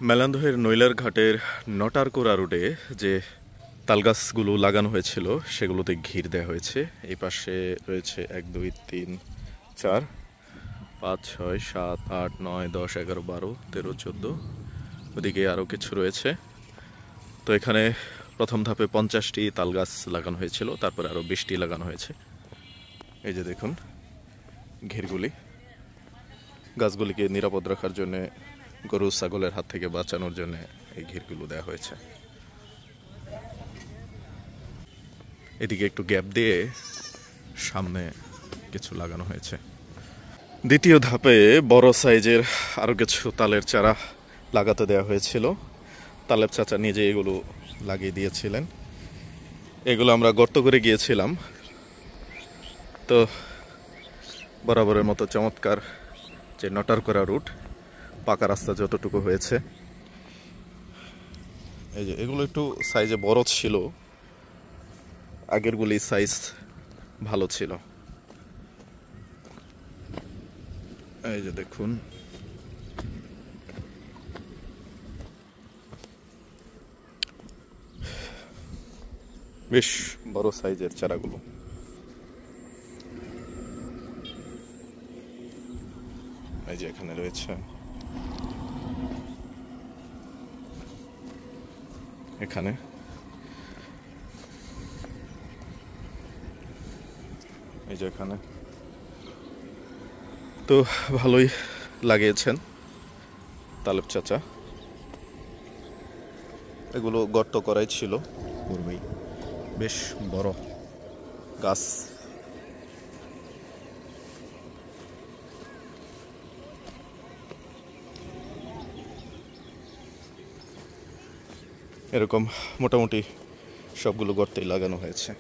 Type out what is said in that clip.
মেলান্দহের নৈলার ঘাটের নটারকোড়া রোডে যে তালগাছগুলো লাগানো হয়েছিল সেগুলোতে ঘির দেওয়া হয়েছে। এই পাশে রয়েছে 1 2 3 4 5 6 7 8 9 10 11 12 13 14, ওদিকে আরও কিছু রয়েছে। তো এখানে প্রথম ধাপে 50টি তালগাছ লাগানো হয়েছিল, তারপরে আরও 20টি লাগানো হয়েছে। এই যে দেখুন ঘিরগুলি, গাছগুলিকে নিরাপদ রাখার জন্য, গরু ছাগলের হাত থেকে বাঁচানোর জন্য এই ঘিরগুলো দেওয়া হয়েছে। এদিকে একটু গ্যাপ দিয়ে সামনে কিছু লাগানো হয়েছে। দ্বিতীয় ধাপে বড় সাইজের আরও কিছু তালের চারা লাগাতে দেওয়া হয়েছিল। তালেব চাচা নিজে এগুলো লাগিয়ে দিয়েছিলেন। এগুলো আমরা গর্ত করে গিয়েছিলাম। তো বরাবরের মতো চমৎকার যে নটারকোড়া রুট, পাকা রাস্তা যতটুকু হয়েছে। এই যে এগুলো একটু সাইজে বড় ছিল, আগেরগুলি সাইজ ভালো ছিল। এই যে দেখুন বেশ বড় সাইজের চারাগুলো। এই যে এখানে রয়েছে, এখানে এই যে এখানে। তো ভালোই লাগিয়েছেন তালেব চাচা। এগুলো গর্ত করাই ছিল পূর্বেই, বেশ বড় গাছ। এরকম মোটামুটি সবগুলো গর্তেই লাগানো হয়েছে।